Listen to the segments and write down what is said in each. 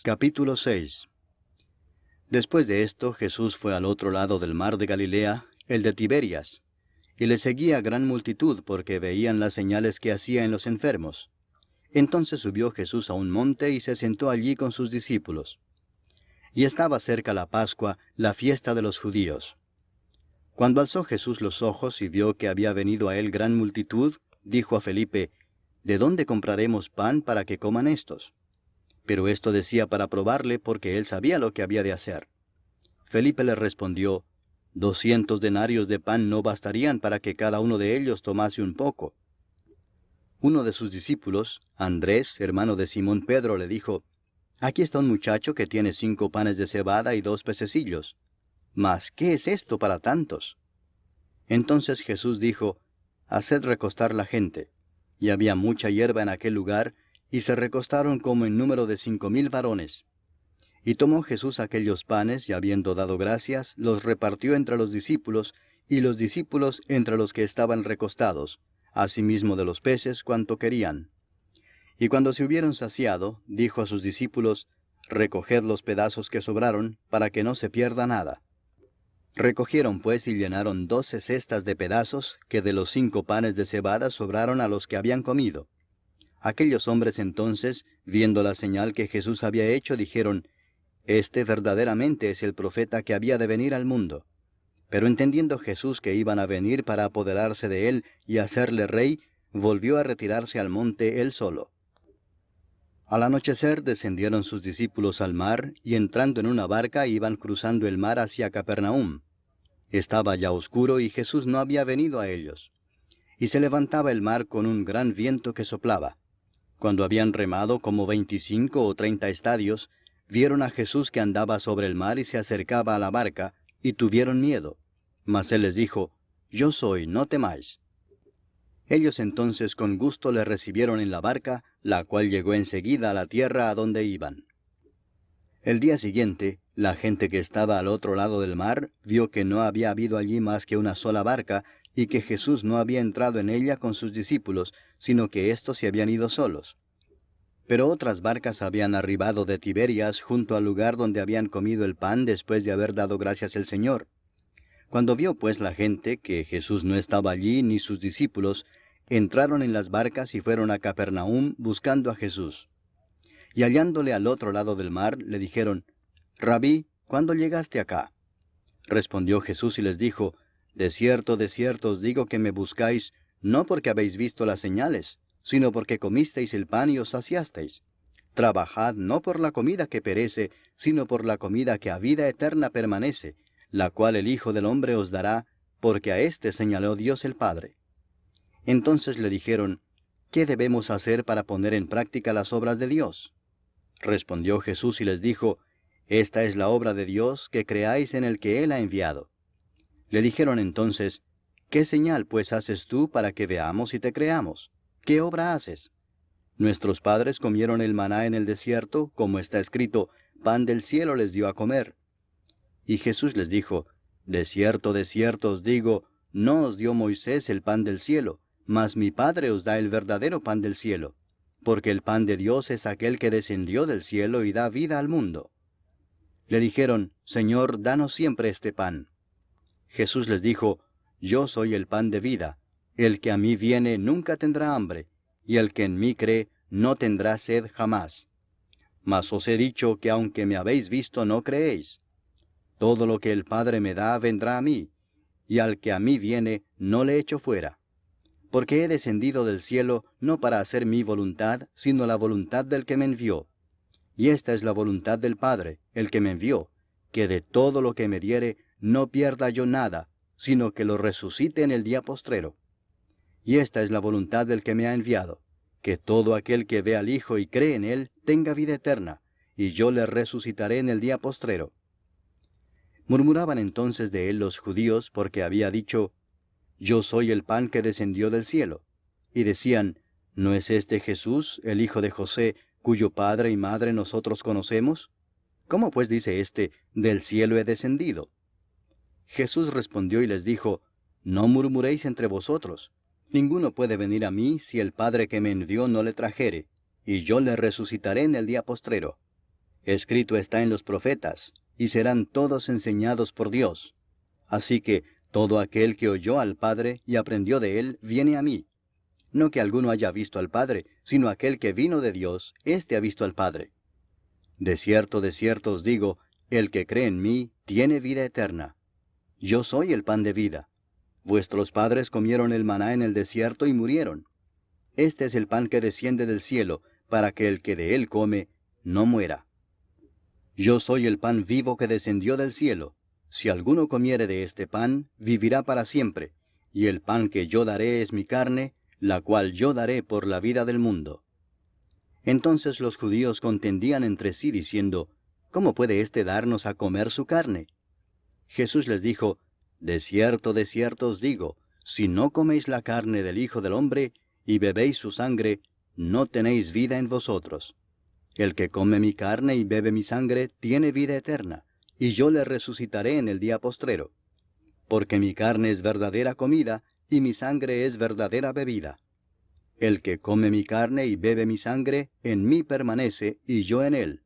Capítulo 6. Después de esto, Jesús fue al otro lado del mar de Galilea, el de Tiberias, y le seguía gran multitud porque veían las señales que hacía en los enfermos. Entonces subió Jesús a un monte y se sentó allí con sus discípulos. Y estaba cerca la Pascua, la fiesta de los judíos. Cuando alzó Jesús los ojos y vio que había venido a él gran multitud, dijo a Felipe: ¿De dónde compraremos pan para que coman estos? Pero esto decía para probarle, porque él sabía lo que había de hacer. Felipe le respondió: 200 denarios de pan no bastarían para que cada uno de ellos tomase un poco. Uno de sus discípulos, Andrés, hermano de Simón Pedro, le dijo: Aquí está un muchacho que tiene 5 panes de cebada y 2 pececillos. Mas, ¿qué es esto para tantos? Entonces Jesús dijo: Haced recostar la gente. Y había mucha hierba en aquel lugar, y se recostaron como en número de 5000 varones. Y tomó Jesús aquellos panes, y habiendo dado gracias, los repartió entre los discípulos, y los discípulos entre los que estaban recostados, asimismo de los peces cuanto querían. Y cuando se hubieron saciado, dijo a sus discípulos: Recoged los pedazos que sobraron, para que no se pierda nada. Recogieron pues y llenaron 12 cestas de pedazos, que de los 5 panes de cebada sobraron a los que habían comido. Aquellos hombres entonces, viendo la señal que Jesús había hecho, dijeron: Este verdaderamente es el profeta que había de venir al mundo. Pero entendiendo Jesús que iban a venir para apoderarse de él y hacerle rey, volvió a retirarse al monte él solo. Al anochecer descendieron sus discípulos al mar, y entrando en una barca iban cruzando el mar hacia Capernaum. Estaba ya oscuro y Jesús no había venido a ellos. Y se levantaba el mar con un gran viento que soplaba. Cuando habían remado como 25 o 30 estadios, vieron a Jesús que andaba sobre el mar y se acercaba a la barca, y tuvieron miedo. Mas él les dijo: Yo soy, no temáis. Ellos entonces con gusto le recibieron en la barca, la cual llegó enseguida a la tierra a donde iban. El día siguiente, la gente que estaba al otro lado del mar vio que no había habido allí más que una sola barca, y que Jesús no había entrado en ella con sus discípulos, sino que éstos se habían ido solos. Pero otras barcas habían arribado de Tiberias junto al lugar donde habían comido el pan después de haber dado gracias al Señor. Cuando vio pues la gente que Jesús no estaba allí ni sus discípulos, entraron en las barcas y fueron a Capernaum buscando a Jesús. Y hallándole al otro lado del mar, le dijeron: Rabí, ¿cuándo llegaste acá? Respondió Jesús y les dijo: de cierto os digo que me buscáis, no porque habéis visto las señales, sino porque comisteis el pan y os saciasteis. Trabajad no por la comida que perece, sino por la comida que a vida eterna permanece, la cual el Hijo del Hombre os dará, porque a éste señaló Dios el Padre. Entonces le dijeron: ¿Qué debemos hacer para poner en práctica las obras de Dios? Respondió Jesús y les dijo: Esta es la obra de Dios, que creáis en el que Él ha enviado. Le dijeron entonces: ¿Qué señal pues haces tú para que veamos y te creamos? ¿Qué obra haces? Nuestros padres comieron el maná en el desierto, como está escrito: pan del cielo les dio a comer. Y Jesús les dijo: de cierto os digo, no os dio Moisés el pan del cielo, mas mi Padre os da el verdadero pan del cielo. Porque el pan de Dios es aquel que descendió del cielo y da vida al mundo. Le dijeron: Señor, danos siempre este pan. Jesús les dijo: Yo soy el pan de vida. El que a mí viene nunca tendrá hambre, y el que en mí cree no tendrá sed jamás. Mas os he dicho que aunque me habéis visto no creéis. Todo lo que el Padre me da vendrá a mí, y al que a mí viene no le echo fuera. Porque he descendido del cielo no para hacer mi voluntad, sino la voluntad del que me envió. Y esta es la voluntad del Padre, el que me envió, que de todo lo que me diere no pierda yo nada, sino que lo resucite en el día postrero. Y esta es la voluntad del que me ha enviado, que todo aquel que ve al Hijo y cree en él tenga vida eterna, y yo le resucitaré en el día postrero. Murmuraban entonces de él los judíos, porque había dicho: Yo soy el pan que descendió del cielo. Y decían: ¿No es este Jesús, el hijo de José, cuyo padre y madre nosotros conocemos? ¿Cómo pues dice éste: del cielo he descendido? Jesús respondió y les dijo: No murmuréis entre vosotros. Ninguno puede venir a mí si el Padre que me envió no le trajere, y yo le resucitaré en el día postrero. Escrito está en los profetas, y serán todos enseñados por Dios. Así que todo aquel que oyó al Padre y aprendió de él, viene a mí. No que alguno haya visto al Padre, sino aquel que vino de Dios, éste ha visto al Padre. De cierto os digo, el que cree en mí, tiene vida eterna. Yo soy el pan de vida. Vuestros padres comieron el maná en el desierto y murieron. Este es el pan que desciende del cielo, para que el que de él come, no muera. Yo soy el pan vivo que descendió del cielo. Si alguno comiere de este pan, vivirá para siempre, y el pan que yo daré es mi carne, la cual yo daré por la vida del mundo. Entonces los judíos contendían entre sí diciendo, ¿cómo puede éste darnos a comer su carne? Jesús les dijo, de cierto os digo, si no coméis la carne del Hijo del Hombre, y bebéis su sangre, no tenéis vida en vosotros. El que come mi carne y bebe mi sangre, tiene vida eterna, y yo le resucitaré en el día postrero. Porque mi carne es verdadera comida, y mi sangre es verdadera bebida. El que come mi carne y bebe mi sangre, en mí permanece, y yo en él.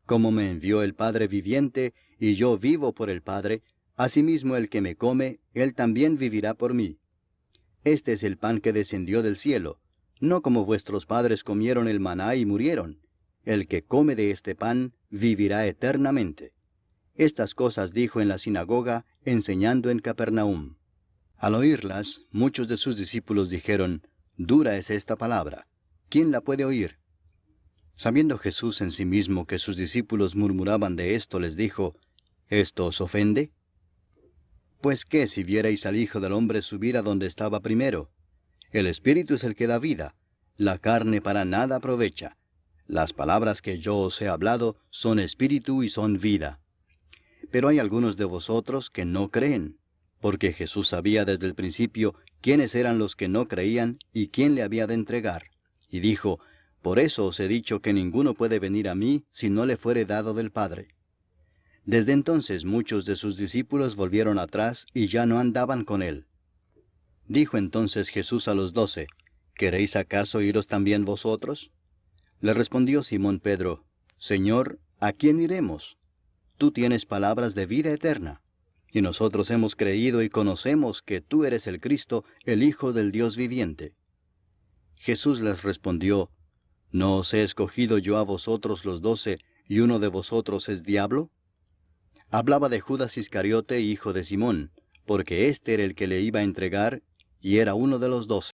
Como me envió el Padre viviente, y yo vivo por el Padre, asimismo el que me come, él también vivirá por mí. Este es el pan que descendió del cielo, no como vuestros padres comieron el maná y murieron. El que come de este pan, vivirá eternamente. Estas cosas dijo en la sinagoga, enseñando en Capernaum. Al oírlas, muchos de sus discípulos dijeron, dura es esta palabra, ¿quién la puede oír? Sabiendo Jesús en sí mismo que sus discípulos murmuraban de esto, les dijo, ¿esto os ofende? Pues qué si vierais al Hijo del Hombre subir a donde estaba primero. El Espíritu es el que da vida, la carne para nada aprovecha. Las palabras que yo os he hablado son espíritu y son vida. Pero hay algunos de vosotros que no creen, porque Jesús sabía desde el principio quiénes eran los que no creían y quién le había de entregar. Y dijo, por eso os he dicho que ninguno puede venir a mí si no le fuere dado del Padre. Desde entonces muchos de sus discípulos volvieron atrás y ya no andaban con él. Dijo entonces Jesús a los 12, ¿queréis acaso iros también vosotros? Le respondió Simón Pedro, Señor, ¿a quién iremos? Tú tienes palabras de vida eterna, y nosotros hemos creído y conocemos que tú eres el Cristo, el Hijo del Dios viviente. Jesús les respondió, ¿no os he escogido yo a vosotros los 12, y uno de vosotros es diablo? Hablaba de Judas Iscariote, hijo de Simón, porque éste era el que le iba a entregar, y era uno de los 12.